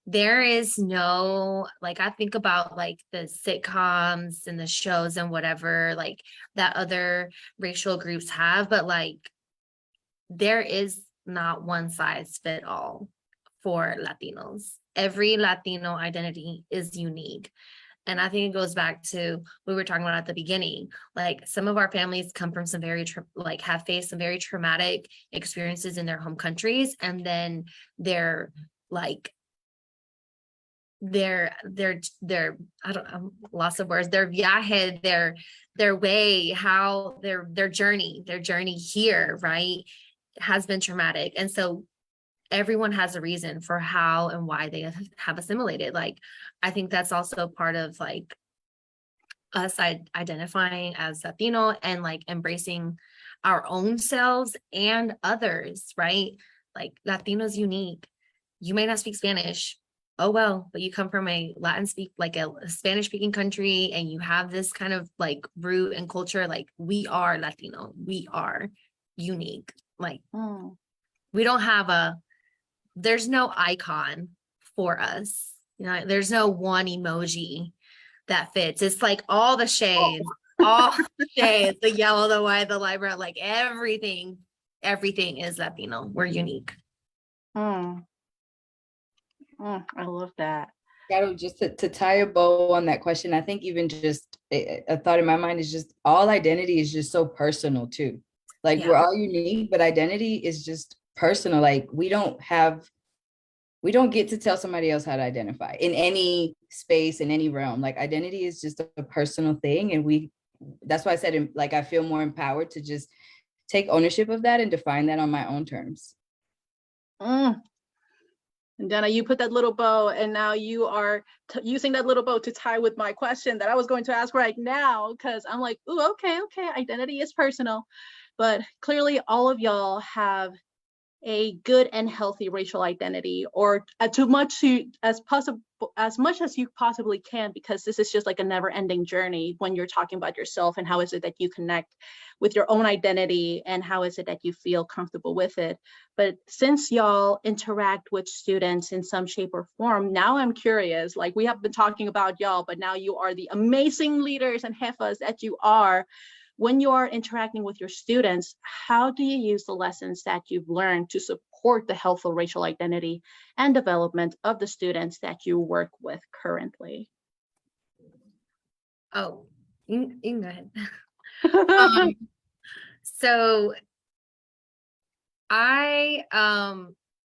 there is no, like, I think about like the sitcoms and the shows and whatever, like, that other racial groups have, but like, there is not one size fit all for Latinos. Every Latino identity is unique. And I think it goes back to what we were talking about at the beginning. Like, some of our families come from some very, have faced some very traumatic experiences in their home countries. And then they're like, I don't, I'm lost of words, their viaje, their way, how their journey here, right, has been traumatic. And so everyone has a reason for how and why they have assimilated. Like, I think that's also part of like us identifying as Latino and like embracing our own selves and others, right? Like, Latino's unique. You may not speak Spanish. Oh, well, but you come from a Spanish speaking country, and you have this kind of like root and culture. Like, we are Latino. We are unique. Like, we don't have there's no icon for us. There's no one emoji that fits. It's like all the shades, the yellow, the white, the light brown, like everything is Latino. We're unique. I love that. Carol, just to tie a bow on that question, I think even just a thought in my mind is just all identity is just so personal too. Like, we're all unique, but identity is just personal. Like, we don't get to tell somebody else how to identify in any space, in any realm. Like, identity is just a personal thing. And that's why I said, like, I feel more empowered to just take ownership of that and define that on my own terms. And Jatnna, you put that little bow, and now you are using that little bow to tie with my question that I was going to ask right now, because I'm like, ooh, okay, identity is personal. But clearly all of y'all have a good and healthy racial identity, or as much as you possibly can, because this is just like a never-ending journey when you're talking about yourself and how is it that you connect with your own identity and how is it that you feel comfortable with it. But since y'all interact with students in some shape or form, now I'm curious, like, we have been talking about y'all, but now you are the amazing leaders and jefas that you are. When you are interacting with your students, how do you use the lessons that you've learned to support the healthful racial identity and development of the students that you work with currently? Oh, you can go ahead. So I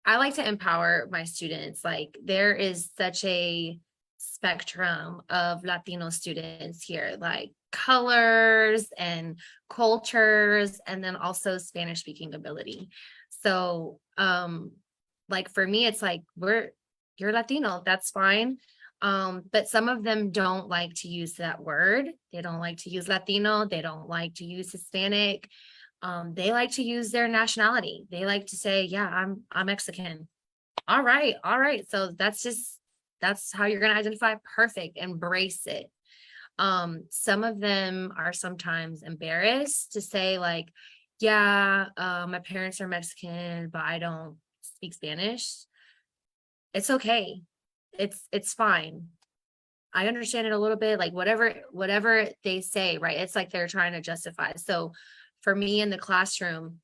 like to empower my students. Like, there is such a spectrum of Latino students here, like colors and cultures, and then also Spanish speaking ability. So like, for me, it's like, you're Latino, that's fine. But some of them don't like to use that word. They don't like to use Latino. They don't like to use Hispanic. They like to use their nationality. They like to say, yeah, I'm Mexican. All right. So that's how you're going to identify. Perfect. Embrace it. Some of them are sometimes embarrassed to say, like, yeah, my parents are Mexican, but I don't speak Spanish. It's okay. It's fine. I understand it a little bit, like, whatever they say, right? It's like they're trying to justify. So for me in the classroom,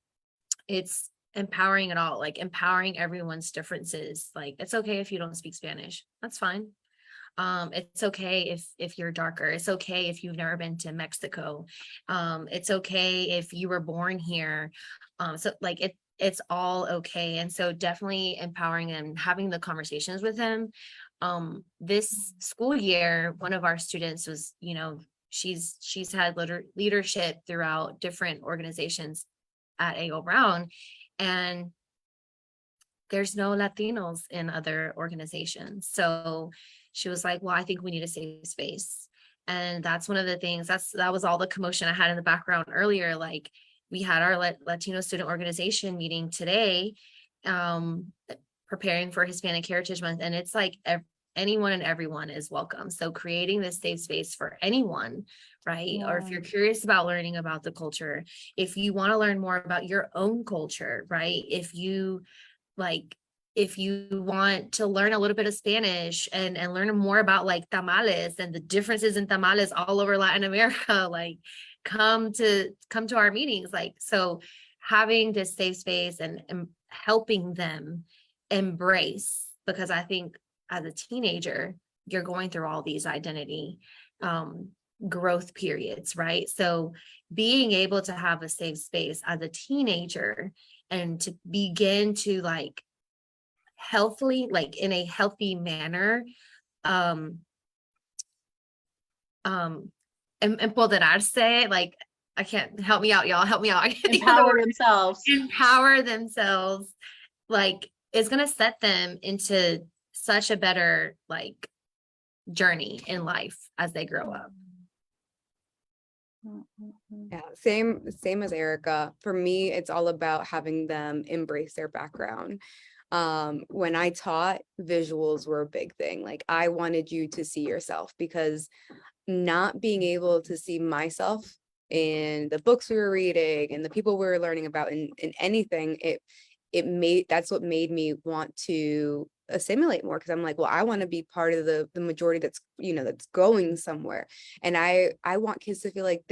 it's empowering it all, like empowering everyone's differences. Like, it's okay if you don't speak Spanish. That's fine. It's okay if you're darker. It's okay if you've never been to Mexico. It's okay if you were born here. So like, it's all okay. And so definitely empowering and having the conversations with him. This school year, one of our students was, she's had leadership throughout different organizations at A.O. Brown, and there's no Latinos in other organizations. So she was like, well, I think we need a safe space. And that's one of the things that was all the commotion I had in the background earlier. Like we had our Latino student organization meeting today, preparing for Hispanic Heritage Month. And it's like anyone and everyone is welcome. So creating this safe space for anyone, right? Or if you're curious about learning about the culture, if you want to learn more about your own culture, right? If you want to learn a little bit of Spanish and learn more about like tamales and the differences in tamales all over Latin America, like come to our meetings. Like, so having this safe space and helping them embrace, because I think as a teenager, you're going through all these identity growth periods, right? So being able to have a safe space as a teenager and to begin to like healthily, like in a healthy manner, empoderarse, like I can't, help me out, y'all, help me out. Empower themselves. Empower themselves, like it's gonna set them into such a better like journey in life as they grow up. Yeah, same as Erika. For me, it's all about having them embrace their background. When I taught, visuals were a big thing. Like I wanted you to see yourself, because not being able to see myself in the books we were reading and the people we were learning about in anything, that's what made me want to assimilate more, because I'm like, well, I want to be part of the majority that's going somewhere. And I want kids to feel like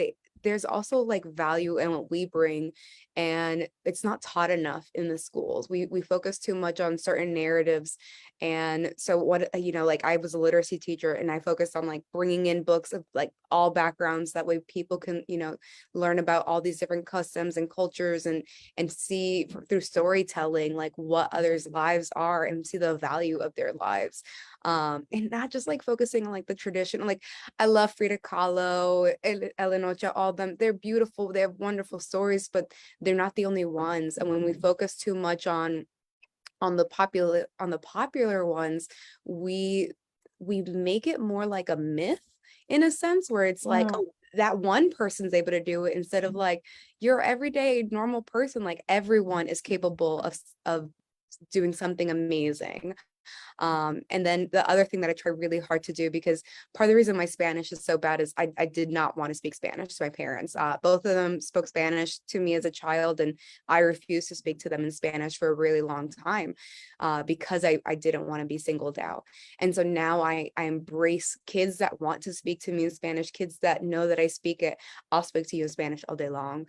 there's also like value in what we bring, and it's not taught enough in the schools. We focus too much on certain narratives. And so what, like I was a literacy teacher, and I focused on like bringing in books of like all backgrounds, that way people can learn about all these different customs and cultures, and see through storytelling like what others' lives are, and see the value of their lives, and not just like focusing on like the traditional. Like I love Frida Kahlo, Elenocha, all them, they're beautiful, they have wonderful stories, but they're not the only ones. And when we focus too much on the popular ones, we make it more like a myth, in a sense, where it's like, oh, that one person's able to do it, instead of like your everyday normal person. Like everyone is capable of doing something amazing. And then the other thing that I try really hard to do, because part of the reason my Spanish is so bad is I did not want to speak Spanish to my parents. Both of them spoke Spanish to me as a child, and I refused to speak to them in Spanish for a really long time, because I didn't want to be singled out. And so now I embrace kids that want to speak to me in Spanish, kids that know that I speak it. I'll speak to you in Spanish all day long,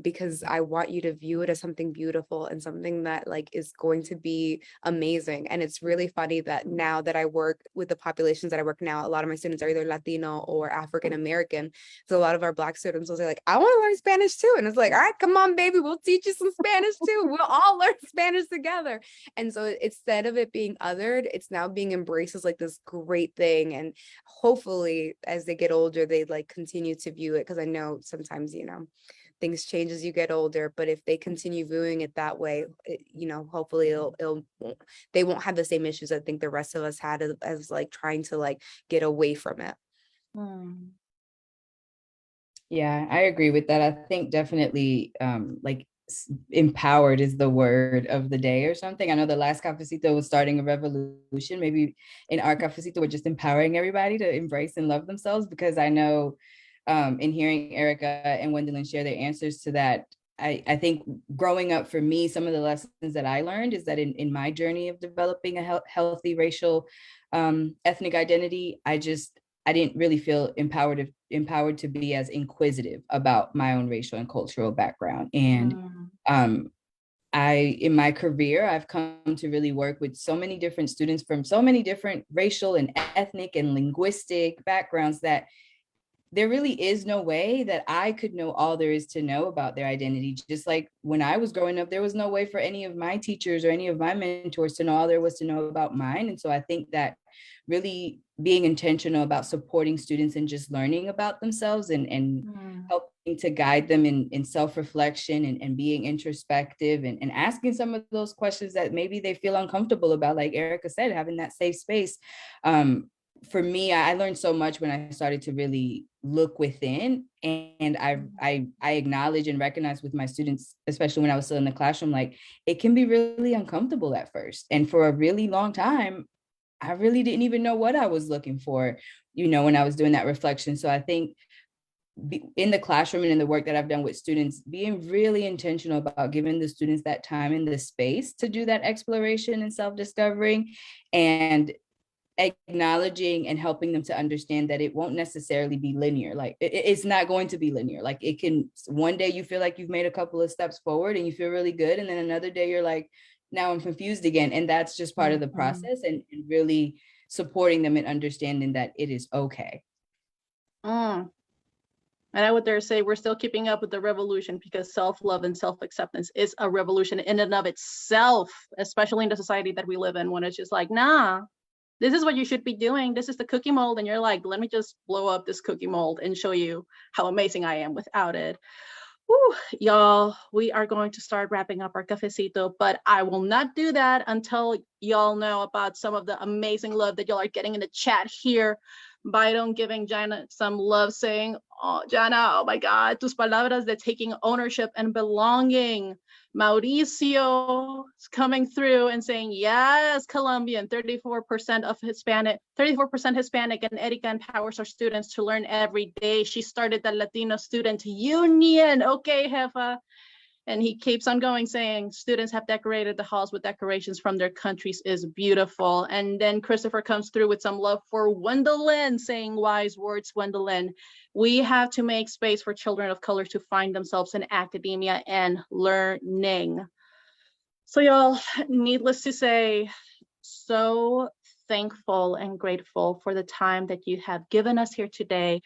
because I want you to view it as something beautiful and something that like is going to be amazing. And it's really funny that now that I work with the populations that I work now, a lot of my students are either Latino or African American. So a lot of our Black students will say like, I want to learn Spanish too. And it's like, all right, come on, baby, we'll teach you some Spanish too. We'll all learn Spanish together. And so instead of it being othered, it's now being embraced as like this great thing. And hopefully as they get older, they like continue to view it, because I know sometimes, things change as you get older, but if they continue viewing it that way, hopefully they won't have the same issues I think the rest of us had as like trying to like get away from it. Yeah, I agree with that. I think definitely like empowered is the word of the day or something. I know the last Cafecito was starting a revolution. Maybe in our Cafecito, we're just empowering everybody to embrace and love themselves, because I know in hearing Erika and Wendolyn share their answers to that, I think growing up for me, some of the lessons that I learned is that in my journey of developing a healthy racial ethnic identity, I didn't really feel empowered to be as inquisitive about my own racial and cultural background. And in my career, I've come to really work with so many different students from so many different racial and ethnic and linguistic backgrounds that there really is no way that I could know all there is to know about their identity. Just like when I was growing up, there was no way for any of my teachers or any of my mentors to know all there was to know about mine. And so I think that really being intentional about supporting students and just learning about themselves and helping to guide them in self-reflection and being introspective and asking some of those questions that maybe they feel uncomfortable about, like Erika said, having that safe space. for me, I learned so much when I started to really look within, and I acknowledge and recognize with my students, especially when I was still in the classroom, like it can be really uncomfortable at first. And for a really long time, I really didn't even know what I was looking for, when I was doing that reflection. So I think in the classroom and in the work that I've done with students, being really intentional about giving the students that time and the space to do that exploration and self-discovering, and acknowledging and helping them to understand that it won't necessarily be linear. Like it's not going to be linear. Like it can, one day you feel like you've made a couple of steps forward and you feel really good. And then another day you're like, now I'm confused again. And that's just part of the process, and really supporting them and understanding that it is okay. And I would dare say we're still keeping up with the revolution, because self-love and self-acceptance is a revolution in and of itself, especially in the society that we live in, when it's just like, nah, this is what you should be doing. This is the cookie mold. And you're like, let me just blow up this cookie mold and show you how amazing I am without it. Whew, y'all, we are going to start wrapping up our cafecito, but I will not do that until y'all know about some of the amazing love that y'all are getting in the chat here. Byron giving Jatnna some love, saying, oh, Jatnna, oh my God, tus palabras de taking ownership and belonging. Mauricio is coming through and saying, yes, Colombian, 34% Hispanic, and Erika empowers our students to learn every day. She started the Latino Student Union. Okay, Jefa. And he keeps on going, saying students have decorated the halls with decorations from their countries is beautiful. And then Christopher comes through with some love for Wendolyn, saying wise words, Wendolyn. We have to make space for children of color to find themselves in academia and learning. So y'all, needless to say, so thankful and grateful for the time that you have given us here today,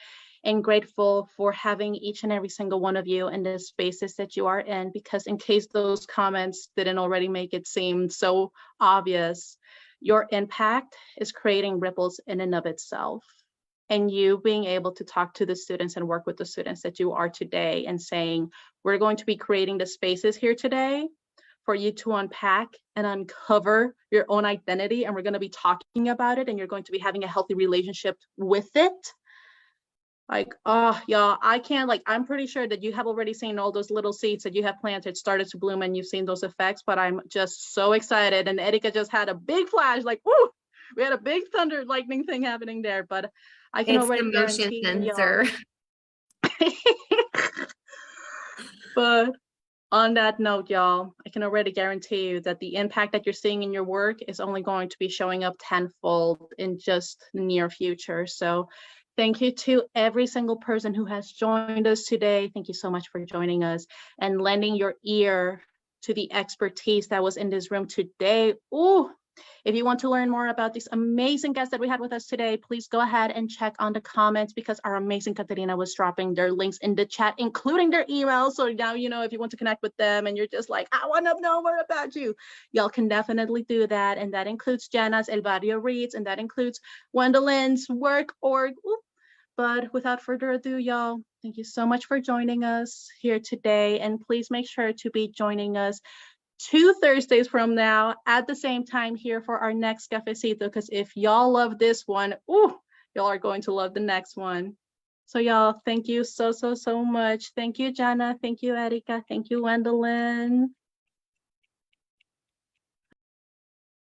and grateful for having each and every single one of you in the spaces that you are in, because in case those comments didn't already make it seem so obvious, your impact is creating ripples in and of itself. And you being able to talk to the students and work with the students that you are today, and saying, we're going to be creating the spaces here today for you to unpack and uncover your own identity. And we're going to be talking about it, and you're going to be having a healthy relationship with it. Like, oh, y'all, I can't, like, I'm pretty sure that you have already seen all those little seeds that you have planted started to bloom, and you've seen those effects, but I'm just so excited. And Erika just had a big flash, like, woo, we had a big thunder lightning thing happening there, but I can already guarantee sensor. But on that note, y'all, I can already guarantee you that the impact that you're seeing in your work is only going to be showing up tenfold in just the near future. So thank you to every single person who has joined us today. Thank you so much for joining us and lending your ear to the expertise that was in this room today. Ooh, if you want to learn more about these amazing guests that we had with us today, please go ahead and check on the comments, because our amazing Caterina was dropping their links in the chat, including their emails. So now, you know, if you want to connect with them and you're just like, I want to know more about you, y'all can definitely do that. And that includes Jana's El Barrio Reads, and that includes Wendolyn's work org. But without further ado, y'all, thank you so much for joining us here today. And please make sure to be joining us 2 Thursdays from now at the same time here for our next cafecito, because if y'all love this one, ooh, y'all are going to love the next one. So y'all, thank you so much. Thank you, Jatnna. Thank you, Erika. Thank you, Wendolyn.